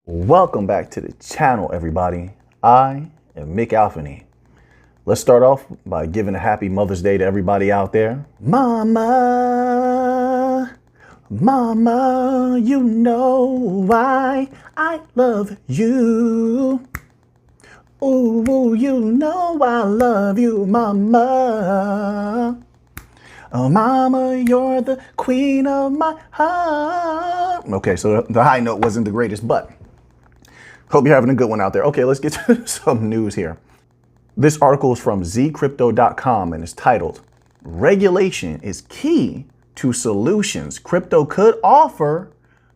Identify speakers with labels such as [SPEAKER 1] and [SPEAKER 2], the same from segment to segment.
[SPEAKER 1] Welcome back to the channel, everybody. I am Mick Alfany. Let's start off by giving a happy Mother's Day to everybody out there. Mama, Mama, you know why I love you. Ooh, you know I love you, Mama. Oh, Mama, you're the queen of my heart. Okay, so the high note wasn't the greatest, but hope you're having a good one out there. Okay, let's get to some news here. This article is from zcrypto.com and it's titled, "Regulation is Key to Solutions Crypto Could Offer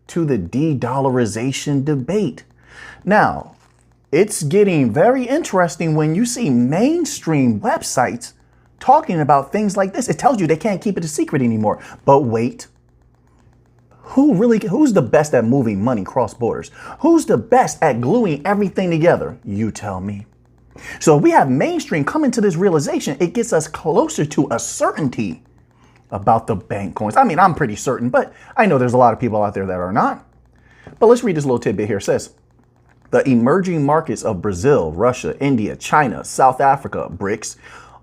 [SPEAKER 1] to the De-Dollarization Debate." Now, it's getting very interesting when you see mainstream websites talking about things like this. It tells you they can't keep it a secret anymore. But wait. Who's the best at moving money cross borders? Who's the best at gluing everything together? You tell me. So if we have mainstream coming to this realization, it gets us closer to a certainty about the bank coins. I mean, I'm pretty certain, but I know there's a lot of people out there that are not. But let's read this little tidbit here. It says, the emerging markets of Brazil, Russia, India, China, South Africa, BRICS,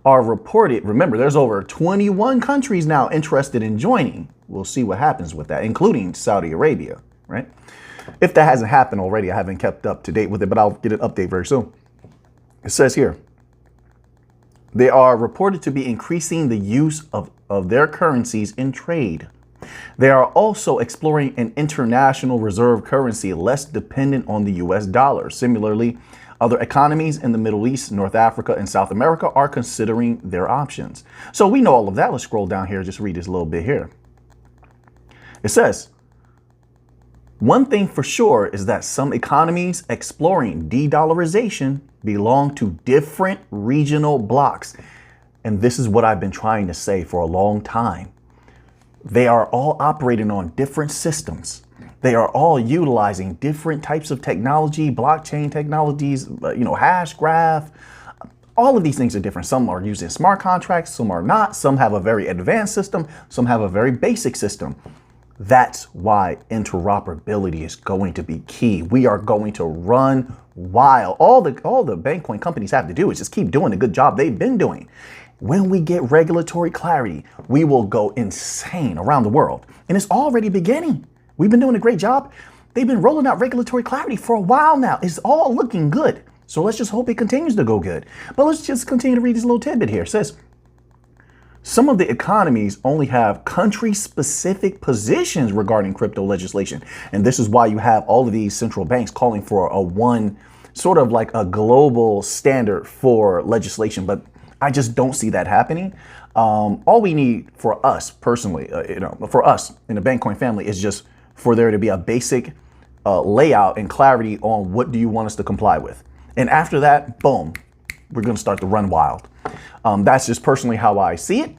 [SPEAKER 1] are reported. Remember, there's over 21 countries now interested in joining. We'll see what happens with that, including Saudi Arabia, right? If that hasn't happened already, I haven't kept up to date with it, but I'll get an update very soon. It says here, they are reported to be increasing the use of their currencies in trade. They are also exploring an international reserve currency less dependent on the US dollar. Similarly, other economies in the Middle East, North Africa, and South America are considering their options. So we know all of that. Let's scroll down here, just read this a little bit here. It says, one thing for sure is that some economies exploring de-dollarization belong to different regional blocks. And this is what I've been trying to say for a long time. They are all operating on different systems. They are all utilizing different types of technology, blockchain technologies, hash graph. All of these things are different. Some are using smart contracts, some are not. Some have a very advanced system, some have a very basic system. That's why interoperability is going to be key. We are going to run wild. All the Bankcoin companies have to do is just keep doing the good job they've been doing. When we get regulatory clarity, we will go insane around the world. And it's already beginning. We've been doing a great job. They've been rolling out regulatory clarity for a while now. It's all looking good. So let's just hope it continues to go good. But let's just continue to read this little tidbit here. It says, some of the economies only have country-specific positions regarding crypto legislation. And this is why you have all of these central banks calling for a sort of like a global standard for legislation. But I just don't see that happening. All we need for us personally, for us in the Bankcoin family is just for there to be a basic layout and clarity on what do you want us to comply with. And after that, boom, we're going to start to run wild. That's just personally how I see it.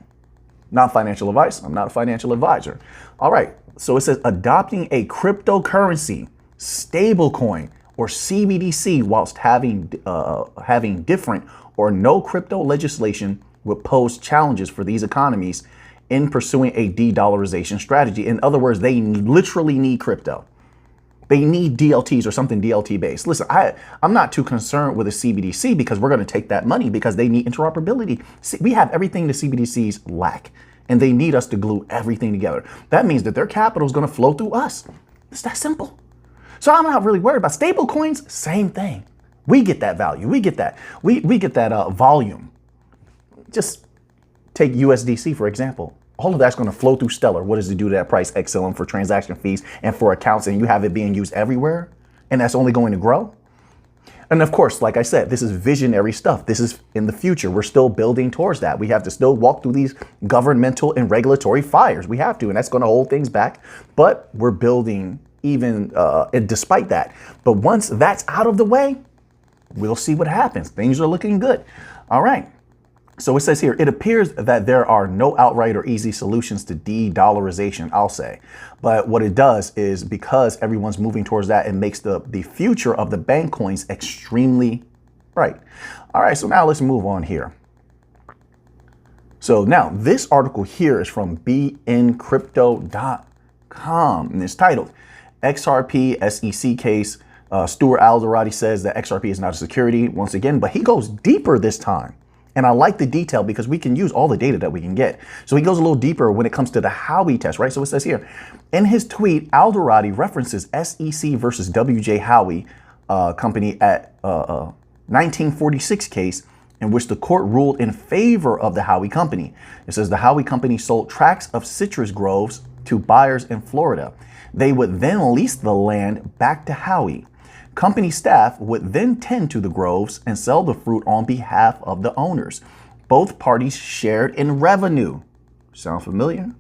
[SPEAKER 1] Not financial advice. I'm not a financial advisor. All right. So it says adopting a cryptocurrency, stablecoin, or CBDC whilst having different or no crypto legislation would pose challenges for these economies in pursuing a de-dollarization strategy. In other words, they literally need crypto. They need DLTs or something DLT based. Listen, I'm not too concerned with a CBDC because we're going to take that money because they need interoperability. See, we have everything the CBDCs lack, and they need us to glue everything together. That means that their capital is going to flow through us. It's that simple. So I'm not really worried about stable coins. Same thing. We get that value. We get that. We get that volume. Just take USDC, for example. All of that's going to flow through Stellar. What does it do to that price? XLM for transaction fees and for accounts, and you have it being used everywhere, and that's only going to grow. And of course, like I said, this is visionary stuff. This is in the future. We're still building towards that. We have to still walk through these governmental and regulatory fires. We have to, and that's going to hold things back. But we're building even despite that. But once that's out of the way, we'll see what happens. Things are looking good. All right. So it says here, it appears that there are no outright or easy solutions to de-dollarization, I'll say. But what it does is because everyone's moving towards that, it makes the future of the bank coins extremely bright. All right, so now let's move on here. So now this article here is from bncrypto.com and it's titled XRP SEC case Stuart Alderati says that XRP is not a security once again, but he goes deeper this time. And I like the detail because we can use all the data that we can get. So he goes a little deeper when it comes to the Howey test, right? So it says here, in his tweet, Alderati references SEC versus WJ Howey company at 1946 case in which the court ruled in favor of the Howey company. It says the Howey company sold tracts of citrus groves to buyers in Florida. They would then lease the land back to Howey. Company staff would then tend to the groves and sell the fruit on behalf of the owners. Both parties shared in revenue. Sound familiar?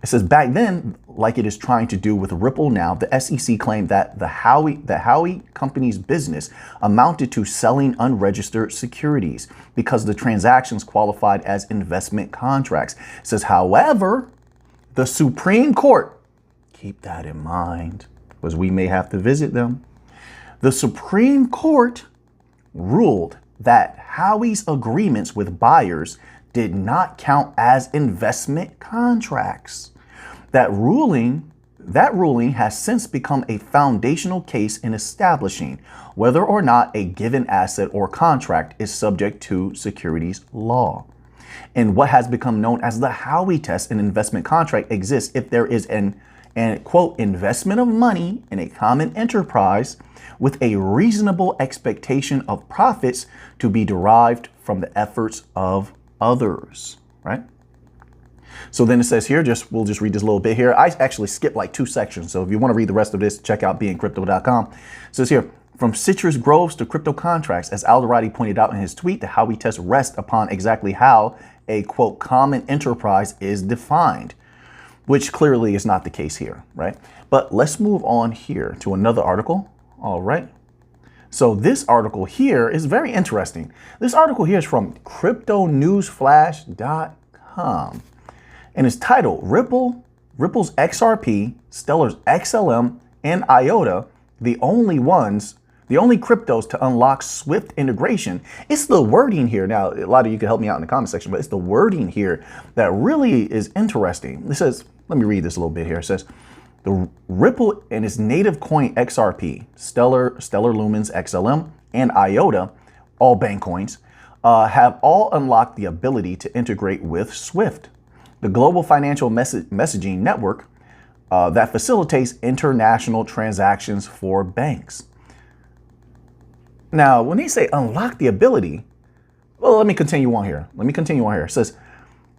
[SPEAKER 1] It says back then, like it is trying to do with Ripple now, the SEC claimed that the Howey company's business amounted to selling unregistered securities because the transactions qualified as investment contracts. It says, however, the Supreme Court, keep that in mind, because we may have to visit them. The Supreme Court ruled that Howey's agreements with buyers did not count as investment contracts. That ruling has since become a foundational case in establishing whether or not a given asset or contract is subject to securities law. And what has become known as the Howey test, an investment contract exists if there is an quote, investment of money in a common enterprise with a reasonable expectation of profits to be derived from the efforts of others, right? So then it says here, we'll just read this little bit here. I actually skipped like 2 sections. So if you want to read the rest of this, check out beinccrypto.com. It says here, from citrus groves to crypto contracts, as Alderati pointed out in his tweet, the Howey test rests upon exactly how a quote, common enterprise is defined, which clearly is not the case here, right? But let's move on here to another article. All right. So this article here is very interesting. This article here is from cryptonewsflash.com and it's titled Ripple's XRP, Stellar's XLM, and IOTA, the only cryptos to unlock Swift integration. It's the wording here. Now, a lot of you can help me out in the comment section, but it's the wording here that really is interesting. It says, let me read this a little bit here. It says, the Ripple and its native coin XRP, Stellar Lumens XLM, and IOTA, all bank coins, have all unlocked the ability to integrate with Swift, the global financial messaging network that facilitates international transactions for banks. Now, when they say unlock the ability, well, let me continue on here. It says,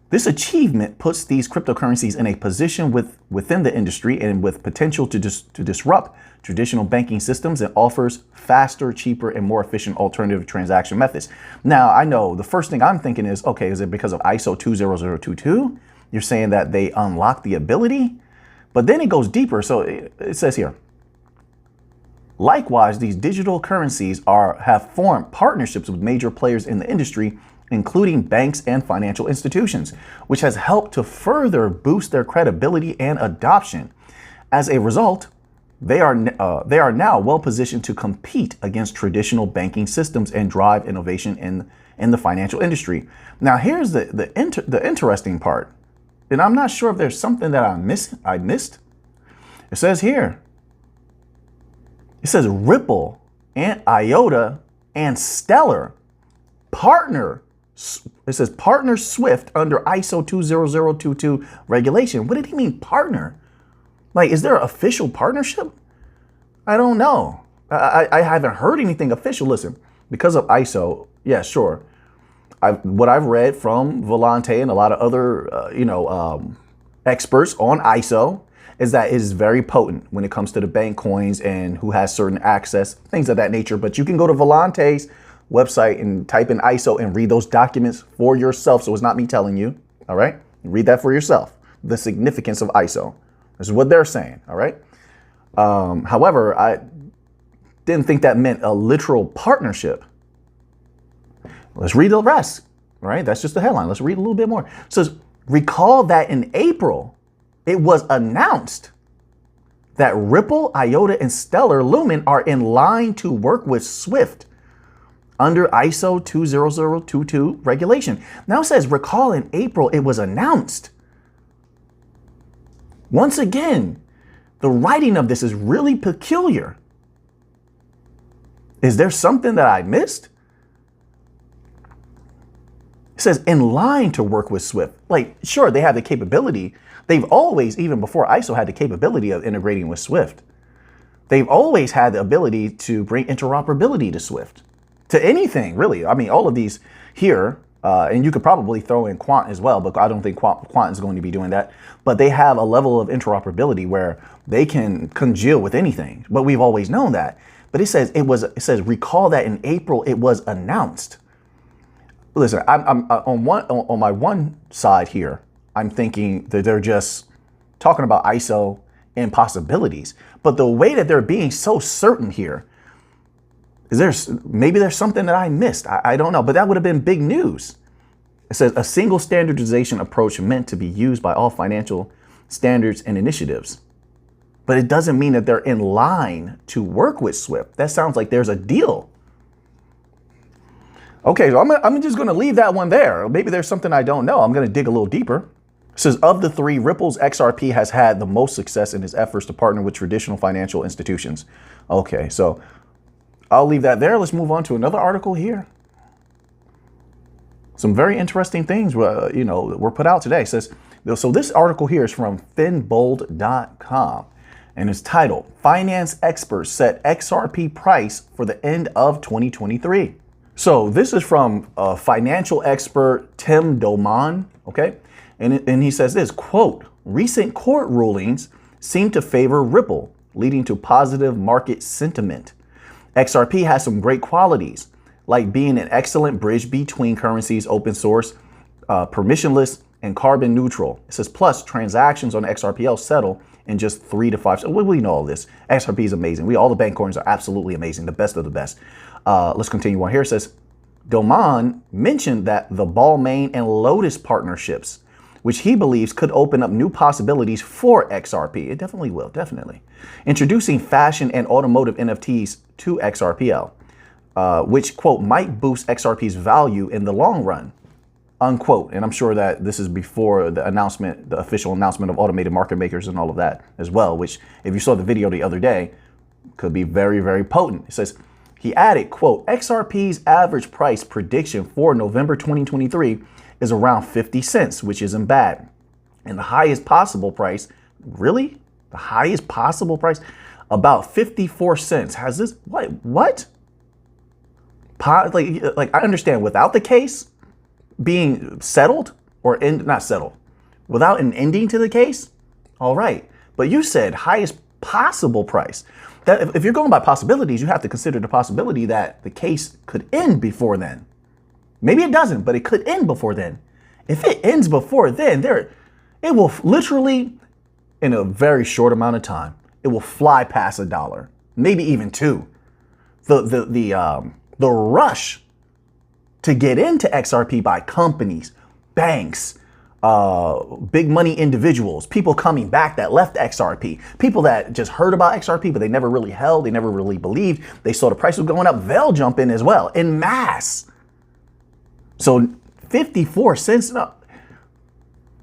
[SPEAKER 1] this achievement puts these cryptocurrencies in a position within the industry and with potential to disrupt traditional banking systems and offers faster, cheaper, and more efficient alternative transaction methods. Now, I know the first thing I'm thinking is, okay, is it because of ISO 20022? You're saying that they unlock the ability? But then it goes deeper. So it says here, likewise, these digital currencies have formed partnerships with major players in the industry, including banks and financial institutions, which has helped to further boost their credibility and adoption. As a result, they are now well positioned to compete against traditional banking systems and drive innovation in the financial industry. Now, here's the interesting part, and I'm not sure if there's something that I missed. It says here, it says Ripple and IOTA and Stellar partner. It says partner Swift under ISO 20022 regulation. What did he mean partner? Like, is there an official partnership? I don't know. I haven't heard anything official. Listen, because of ISO, yeah, sure. What I've read from Volante and a lot of other, experts on ISO is that it is very potent when it comes to the bank coins and who has certain access, things of that nature. But you can go to Volante's website and type in ISO and read those documents for yourself. So it's not me telling you. All right. Read that for yourself. The significance of ISO. This is what they're saying. All right. However, I didn't think that meant a literal partnership. Let's read the rest. All right. That's just the headline. Let's read a little bit more. It says, recall that in April, it was announced that Ripple, IOTA, and Stellar Lumen are in line to work with Swift under ISO 20022 regulation. Now it says, recall in April, it was announced. Once again, the writing of this is really peculiar. Is there something that I missed? It says in line to work with Swift. Like, sure, they have the capability. They've always, even before ISO, had the capability of integrating with Swift. They've always had the ability to bring interoperability to Swift, to anything, really. I mean, all of these here, and you could probably throw in Quant as well, but I don't think Quant is going to be doing that. But they have a level of interoperability where they can congeal with anything. But we've always known that. But it says recall that in April it was announced. Listen, I'm on my one side here, I'm thinking that they're just talking about ISO and possibilities. But the way that they're being so certain here, maybe there's something that I missed. I don't know, but that would have been big news. It says a single standardization approach meant to be used by all financial standards and initiatives. But it doesn't mean that they're in line to work with Swift. That sounds like there's a deal. Okay, so I'm just going to leave that one there. Maybe there's something I don't know. I'm going to dig a little deeper. It says, of the three, Ripple's XRP has had the most success in his efforts to partner with traditional financial institutions. Okay, so I'll leave that there. Let's move on to another article here. Some very interesting things, were put out today. It says, so this article here is from finbold.com, and it's titled, Finance Experts Set XRP Price for the End of 2023. So this is from financial expert Tim Doman, okay? And he says this, quote, recent court rulings seem to favor Ripple, leading to positive market sentiment. XRP has some great qualities, like being an excellent bridge between currencies, open source, permissionless, and carbon neutral. It says, plus transactions on XRPL settle in just 3 to 5. So we know all this. XRP is amazing. All the bank coins are absolutely amazing, the best of the best. Let's continue on here. It says, Doman mentioned that the Balmain and Lotus partnerships, which he believes could open up new possibilities for XRP. It definitely will, definitely. Introducing fashion and automotive NFTs to XRPL, which, quote, might boost XRP's value in the long run, unquote. And I'm sure that this is before the announcement, the official announcement of automated market makers and all of that as well, which if you saw the video the other day, could be very, very potent. It says, he added, quote, XRP's average price prediction for November 2023 is around 50 cents, which isn't bad. And the highest possible price, really? The highest possible price? About 54 cents. Has this, what? Like I understand without the case being settled or not settled, without an ending to the case, all right. But you said highest possible price. That if you're going by possibilities, you have to consider the possibility that the case could end before then. Maybe it doesn't, but it could end before then. If it ends before then, it will literally, in a very short amount of time, it will fly past $1, maybe even $2. The rush to get into XRP by companies, banks, big money individuals, people coming back that left XRP, people that just heard about XRP, but they never really held, they never really believed, they saw the price was going up, they'll jump in as well, en masse. So 54 cents, no,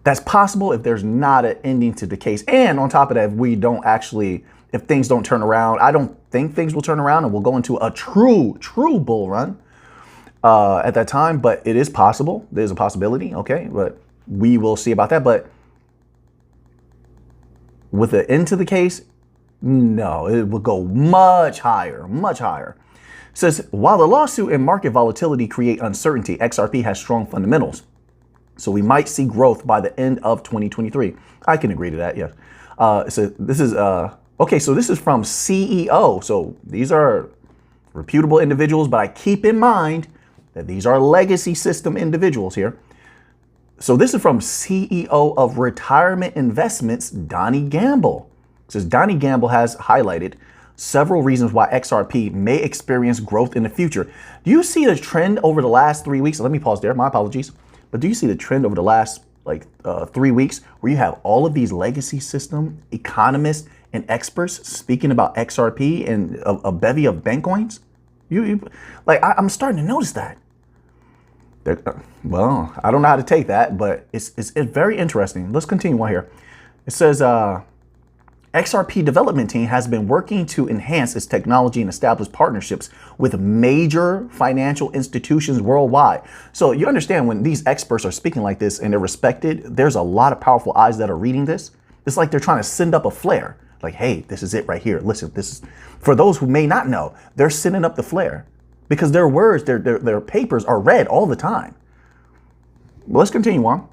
[SPEAKER 1] that's possible if there's not an ending to the case. And on top of that, if things don't turn around, I don't think things will turn around and we'll go into a true bull run at that time, but it is possible. There's a possibility, okay? But we will see about that. But with the end to the case, no, it will go much higher, much higher. It says, while the lawsuit and market volatility create uncertainty, XRP has strong fundamentals. So we might see growth by the end of 2023. I can agree to that, yeah. So this is, okay, so this is from CEO. So these are reputable individuals, but I keep in mind that these are legacy system individuals here. So this is from CEO of Retirement Investments, Donnie Gamble. It says, Donnie Gamble has highlighted several reasons why XRP may experience growth in the future. Do you see the trend over the last 3 weeks? Let me pause there, my apologies. But do you see the trend over the last 3 weeks where you have all of these legacy system economists and experts speaking about XRP and a bevy of bank coins? I'm starting to notice that. Well, I don't know how to take that, but it's very interesting. Let's continue on here. It says, XRP development team has been working to enhance its technology and establish partnerships with major financial institutions worldwide. So you understand when these experts are speaking like this and they're respected, there's a lot of powerful eyes that are reading this. It's like they're trying to send up a flare. Like, hey, this is it right here. Listen, this is, for those who may not know, they're sending up the flare because their words, their papers are read all the time. Well, let's continue on.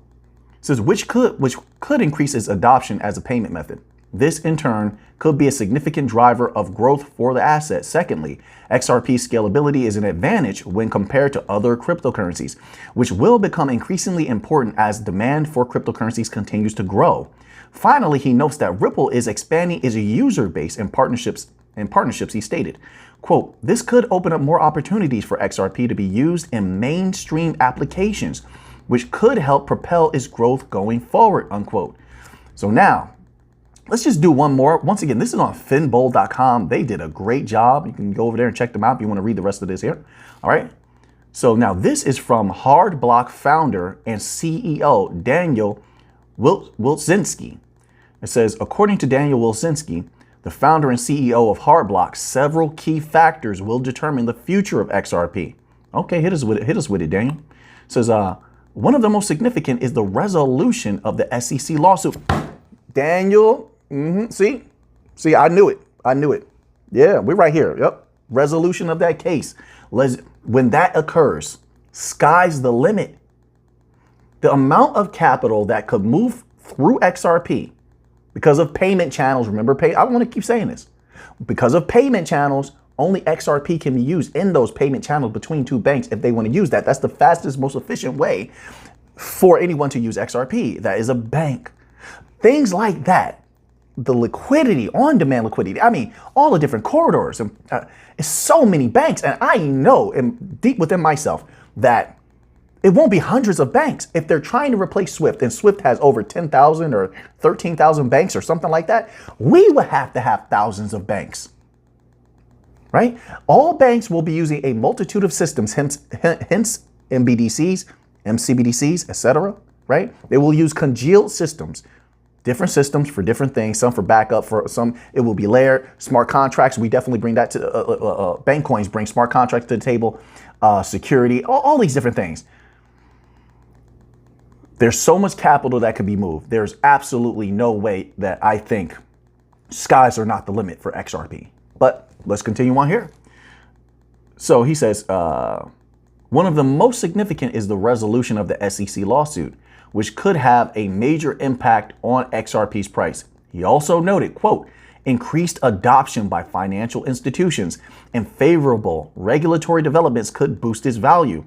[SPEAKER 1] It says, which could increase its adoption as a payment method. This, in turn, could be a significant driver of growth for the asset. Secondly, XRP's scalability is an advantage when compared to other cryptocurrencies, which will become increasingly important as demand for cryptocurrencies continues to grow. Finally, he notes that Ripple is expanding its user base and partnerships, he stated. Quote, this could open up more opportunities for XRP to be used in mainstream applications, which could help propel its growth going forward, unquote. So now, let's just do one more. Once again, this is on finbold.com. They did a great job. You can go over there and check them out if you want to read the rest of this here. All right. So now this is from Hardblock founder and CEO Daniel Wilczynski. It says, according to Daniel Wilczynski, the founder and CEO of Hardblock, several key factors will determine the future of XRP. Okay, hit us with it. Hit us with it, Daniel. It says, one of the most significant is the resolution of the SEC lawsuit. Daniel, see, I knew it. Yeah, we're right here. Yep, resolution of that case. When that occurs, sky's the limit. The amount of capital that could move through XRP because of payment channels. Remember, I want to keep saying this. Because of payment channels, only XRP can be used in those payment channels between two banks if they want to use that. That's the fastest, most efficient way for anyone to use XRP. That is a bank. Things like that, the liquidity, on-demand liquidity. I mean, all the different corridors. And it's so many banks. And I know deep within myself that it won't be hundreds of banks. If they're trying to replace Swift, and Swift has over 10,000 or 13,000 banks or something like that, we would have to have thousands of banks, right? All banks will be using a multitude of systems, hence MBDCs, MCBDCs, etc., right? They will use congealed systems, different systems for different things, some for backup, for some it will be layered. Smart contracts, we definitely bring that to, bank coins bring smart contracts to the table, security, all these different things. There's so much capital that could be moved. There's absolutely no way that I think skies are not the limit for XRP. But let's continue on here. So he says, one of the most significant is the resolution of the SEC lawsuit, which could have a major impact on XRP's price. He also noted, quote, increased adoption by financial institutions and favorable regulatory developments could boost its value.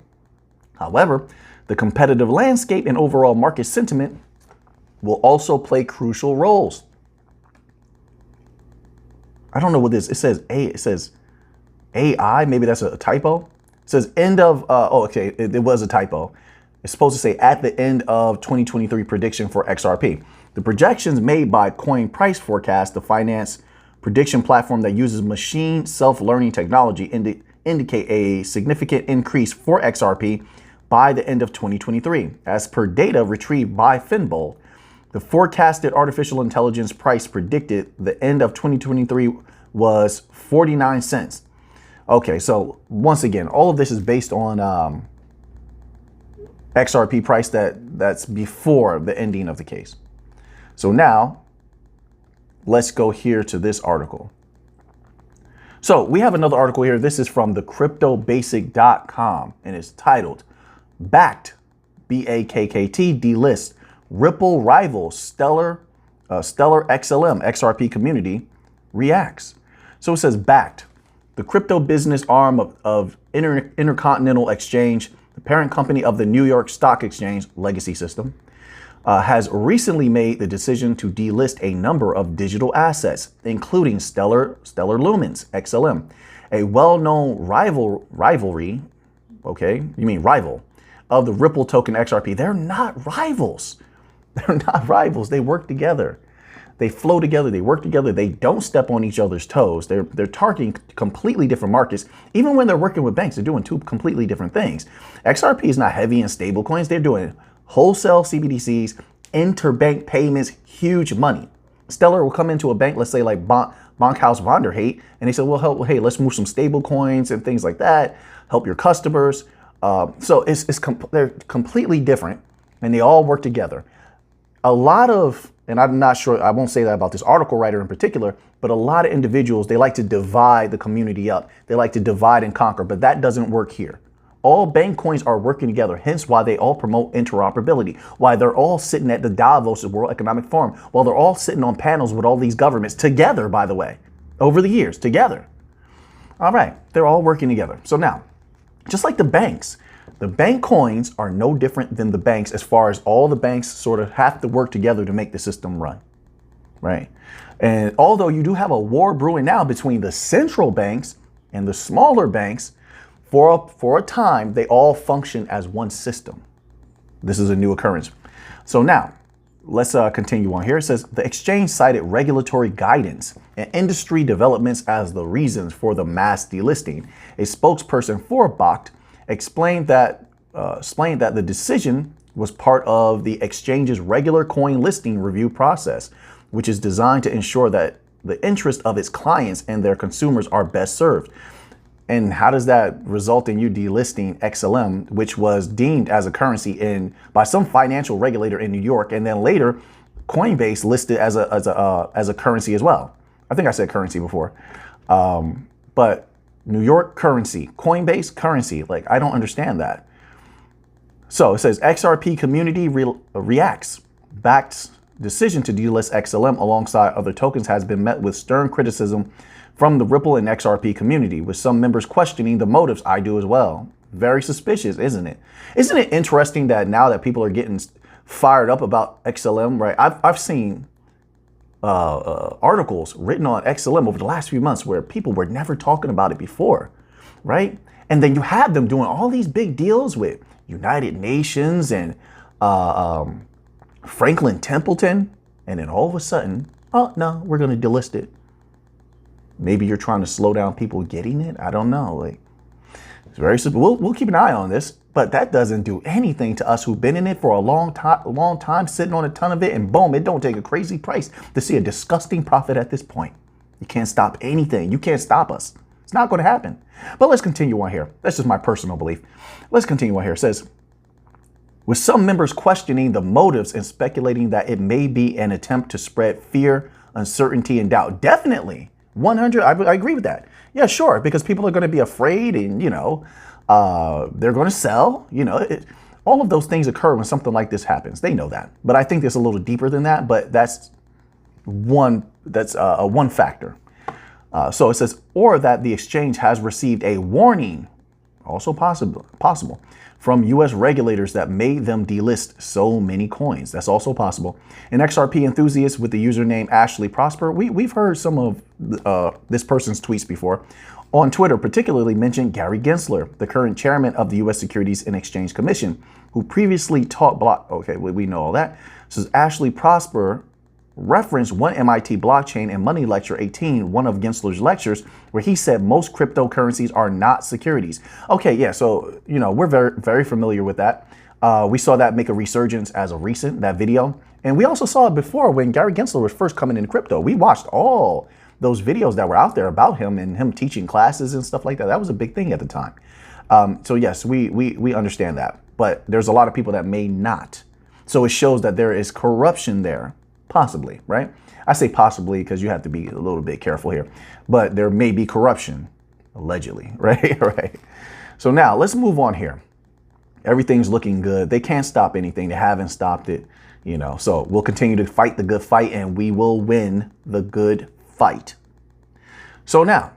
[SPEAKER 1] However, the competitive landscape and overall market sentiment will also play crucial roles. I don't know what this, it says AI, maybe that's a typo. It says end of, okay, it was a typo. It's supposed to say at the end of 2023 prediction for XRP. The projections made by Coin Price Forecast, the finance prediction platform that uses machine self-learning technology, indicate a significant increase for XRP by the end of 2023. As per data retrieved by Finbold, the forecasted artificial intelligence price predicted the end of 2023 was 49 cents. Okay, so once again, all of this is based on XRP price that's before the ending of the case. So now let's go here to this article. So we have another article here. This is from thecryptobasic.com and it's titled Backed, BAKKT, delist Ripple rivals Stellar XLM XRP community reacts. So it says backed. The crypto business arm of Intercontinental Exchange, the parent company of the New York Stock Exchange legacy system, has recently made the decision to delist a number of digital assets, including Stellar Lumens XLM, a well-known rivalry. Okay, you mean rival of the Ripple token XRP. They're not rivals. They're not rivals. They work together. They flow together. They work together. They don't step on each other's toes. They're targeting completely different markets. Even when they're working with banks, they're doing two completely different things. XRP is not heavy in stablecoins. They're doing wholesale CBDCs, interbank payments, huge money. Stellar will come into a bank, let's say like Bankhaus Vonderhate, and they say, well, hey, let's move some stable coins and things like that, help your customers. So they're completely different, and they all work together. A lot of, and I'm not sure, I won't say that about this article writer in particular, but a lot of individuals, they like to divide the community up. They like to divide and conquer, but that doesn't work here. All bank coins are working together, hence why they all promote interoperability, why they're all sitting at the Davos World Economic Forum, while they're all sitting on panels with all these governments together, by the way, over the years, together. All right, they're all working together. So now, just like the bank coins are no different than the banks as far as all the banks sort of have to work together to make the system run, right? And although you do have a war brewing now between the central banks and the smaller banks, for a time, they all function as one system. This is a new occurrence. So now, let's continue on here. It says, the exchange cited regulatory guidance and industry developments as the reasons for the mass delisting. A spokesperson for BOCT explained that the decision was part of the exchange's regular coin listing review process, which is designed to ensure that the interest of its clients and their consumers are best served. And how does that result in you delisting XLM, which was deemed as a currency by some financial regulator in New York, and then later Coinbase listed as a currency as well? I think I said currency before, but New York currency, Coinbase currency. Like, I don't understand that. So it says XRP community reacts. BACT's decision to delist XLM alongside other tokens has been met with stern criticism from the Ripple and XRP community, with some members questioning the motives. I do as well. Very suspicious, isn't it? Isn't it interesting that now that people are getting fired up about XLM, right? I've seen articles written on XLM over the last few months where people were never talking about it before, right? And then you have them doing all these big deals with United Nations and Franklin Templeton, and then all of a sudden, oh no, we're going to delist it. Maybe you're trying to slow down people getting it. I don't know. Like, it's very simple. We'll keep an eye on this, but that doesn't do anything to us who've been in it for a long time, sitting on a ton of it, and boom, it don't take a crazy price to see a disgusting profit at this point. You can't stop anything. You can't stop us. It's not going to happen. But let's continue on here. That's just my personal belief. Let's continue on here. It says, with some members questioning the motives and speculating that it may be an attempt to spread fear, uncertainty, and doubt. Definitely. 100. I agree with that. Yeah, sure. Because people are going to be afraid and, they're going to sell. All of those things occur when something like this happens. They know that. But I think it's a little deeper than that. But that's one factor. So it says, or that the exchange has received a warning, also possible, from U.S. regulators that made them delist so many coins. That's also possible. An XRP enthusiast with the username Ashley Prosper, we've heard some of this person's tweets before, on Twitter particularly mentioned Gary Gensler, the current chairman of the U.S. Securities and Exchange Commission, who previously taught okay, we know all that. Says Ashley Prosper referenced one MIT blockchain and money lecture 18, one of Gensler's lectures, where he said most cryptocurrencies are not securities. Okay, yeah, so, we're very, very familiar with that. We saw that make a resurgence as of recent, that video. And we also saw it before when Gary Gensler was first coming into crypto. We watched all those videos that were out there about him and him teaching classes and stuff like that. That was a big thing at the time. So yes, we understand that. But there's a lot of people that may not. So it shows that there is corruption there. Possibly, right? I say possibly because you have to be a little bit careful here, but there may be corruption, allegedly, right? Right. So now let's move on here. Everything's looking good. They can't stop anything. They haven't stopped it, so we'll continue to fight the good fight and we will win the good fight. So now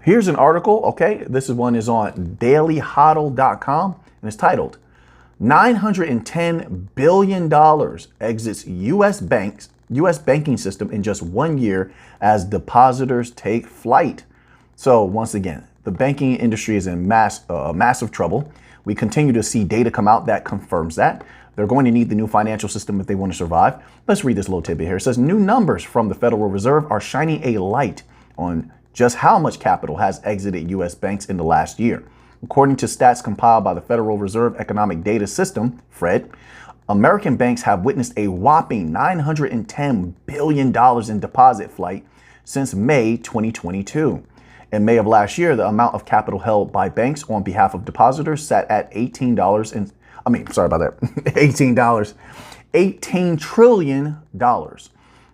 [SPEAKER 1] here's an article. Okay. This one is on dailyhodl.com and it's titled, $910 billion exits U.S. banking system in just 1 year as depositors take flight. So once again, the banking industry is in massive trouble. We continue to see data come out that confirms that. They're going to need the new financial system if they want to survive. Let's read this little tidbit here. It says new numbers from the Federal Reserve are shining a light on just how much capital has exited U.S. banks in the last year. According to stats compiled by the Federal Reserve Economic Data System, FRED, American banks have witnessed a whopping $910 billion in deposit flight since May 2022. In May of last year, the amount of capital held by banks on behalf of depositors sat at $18 and $18 trillion.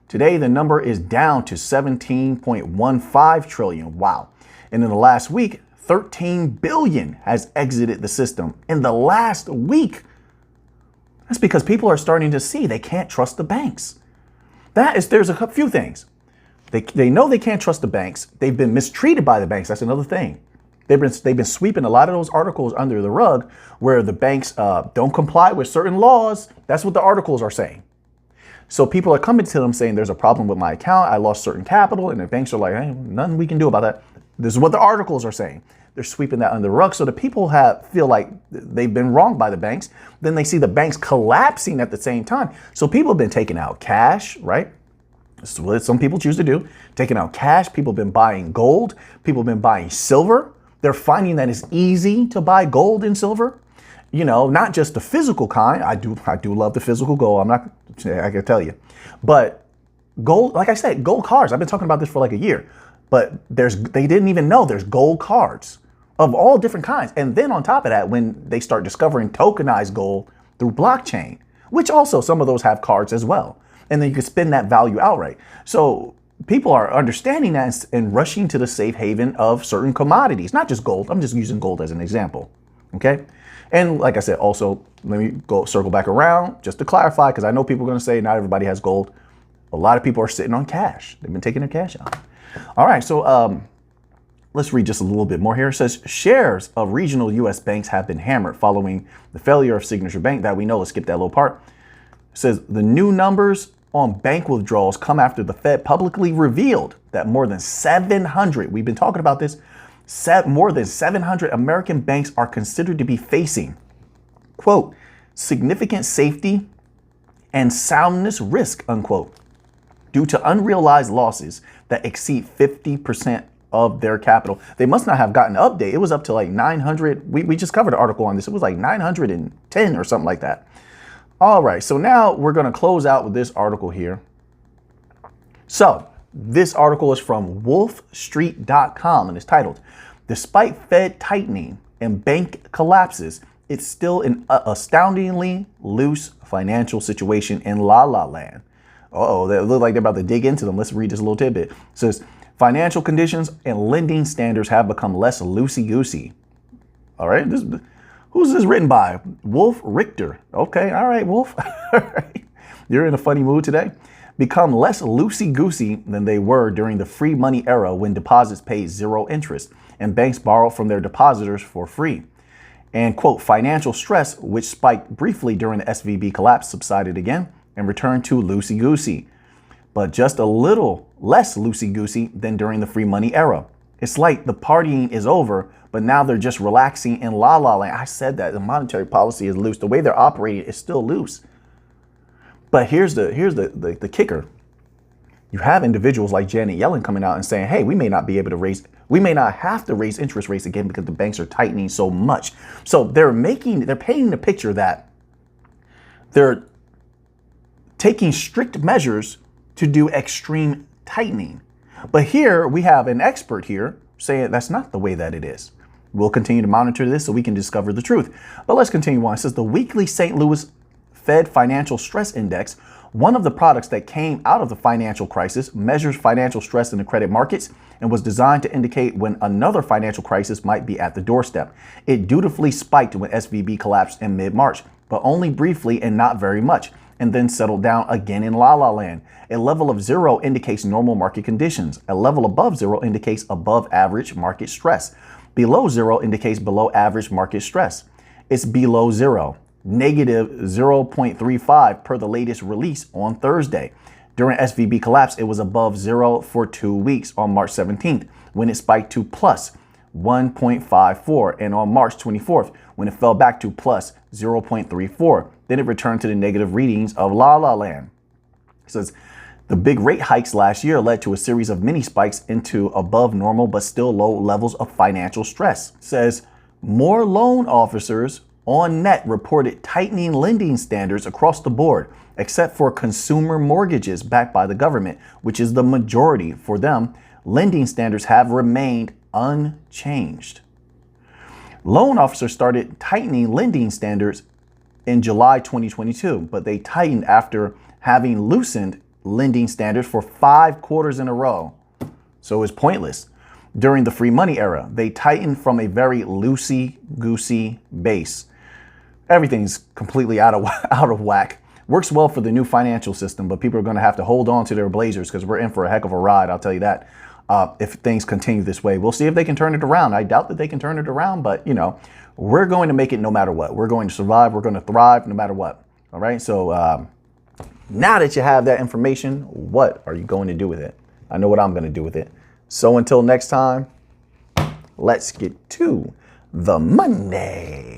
[SPEAKER 1] Today, the number is down to 17.15 trillion. Wow. And in the last week, 13 billion has exited the system in the last week. That's because people are starting to see they can't trust the banks. There's a few things. They know they can't trust the banks. They've been mistreated by the banks. That's another thing. They've been sweeping a lot of those articles under the rug where the banks don't comply with certain laws. That's what the articles are saying. So people are coming to them saying there's a problem with my account. I lost certain capital, and the banks are like, hey, nothing we can do about that. This is what the articles are saying. They're sweeping that under the rug. So the people feel like they've been wronged by the banks. Then they see the banks collapsing at the same time. So people have been taking out cash, right? This is what some people choose to do. Taking out cash. People have been buying gold. People have been buying silver. They're finding that it's easy to buy gold and silver. You know, not just the physical kind. I do love the physical gold. I can tell you. But gold, like I said, gold cards. I've been talking about this for like a year. But they didn't even know there's gold cards of all different kinds. And then on top of that, when they start discovering tokenized gold through blockchain, which also some of those have cards as well. And then you can spend that value outright. So people are understanding that and rushing to the safe haven of certain commodities, not just gold. I'm just using gold as an example. Okay. And like I said, also, let me circle back around just to clarify, because I know people are going to say not everybody has gold. A lot of people are sitting on cash. They've been taking their cash out. All right. So let's read just a little bit more here. It says shares of regional U.S. banks have been hammered following the failure of Signature Bank that we know. Let's skip that little part. It says the new numbers on bank withdrawals come after the Fed publicly revealed that more than 700, we've been talking about this, more than 700 American banks are considered to be facing, quote, significant safety and soundness risk, unquote, due to unrealized losses that exceed 50% of their capital. They must not have gotten an update. It was up to like 900. We just covered an article on this. It was like 910 or something like that. All right, so now we're going to close out with this article here. So this article is from wolfstreet.com and it's titled, "Despite Fed tightening and bank collapses, it's still an astoundingly loose financial situation in La La Land." Uh-oh, they look like they're about to dig into them. Let's read this little tidbit. It says, financial conditions and lending standards have become less loosey-goosey. All right, who's this written by? Wolf Richter. Okay, all right, Wolf. All right. You're in a funny mood today. Become less loosey-goosey than they were during the free money era when deposits paid zero interest and banks borrowed from their depositors for free. And, quote, financial stress, which spiked briefly during the SVB collapse, subsided again and returned to loosey-goosey, but just a little less loosey-goosey than during the free money era. It's like the partying is over, but now they're just relaxing in La La Land. I said that the monetary policy is loose. The way they're operating is still loose. But here's the kicker. You have individuals like Janet Yellen coming out and saying, hey, we may not have to raise interest rates again because the banks are tightening so much. So they're painting the picture that they're taking strict measures to do extreme tightening. But here we have an expert here saying that's not the way that it is. We'll continue to monitor this so we can discover the truth. But let's continue on. It says the weekly St. Louis Fed Financial Stress Index, one of the products that came out of the financial crisis, measures financial stress in the credit markets and was designed to indicate when another financial crisis might be at the doorstep. It dutifully spiked when SVB collapsed in mid-March, but only briefly and not very much, and then settled down again in La La Land. A level of 0 indicates normal market conditions. A level above 0 indicates above average market stress. Below 0 indicates below average market stress. It's below 0, negative 0.35 per the latest release on Thursday. During SVB collapse, it was above 0 for 2 weeks on March 17th, when it spiked to plus 1.54, and on March 24th, when it fell back to plus 0.34. Then it returned to the negative readings of La La Land. It says, the big rate hikes last year led to a series of mini spikes into above normal but still low levels of financial stress. It says, more loan officers On Net reported tightening lending standards across the board, except for consumer mortgages backed by the government, which is the majority. For them, lending standards have remained unchanged. Loan officers started tightening lending standards in July 2022, but they tightened after having loosened lending standards for 5 quarters in a row. So it's pointless. During the free money era, they tightened from a very loosey-goosey base. Everything's completely out of whack. Works well for the new financial system, but people are going to have to hold on to their blazers because we're in for a heck of a ride, I'll tell you that. If things continue this way, we'll see if they can turn it around. I doubt that they can turn it around, but you know, we're going to make it no matter what. We're going to survive. We're going to thrive no matter what. All right. So now that you have that information, what are you going to do with it? I know what I'm going to do with it. So until next time, let's get to the Monday.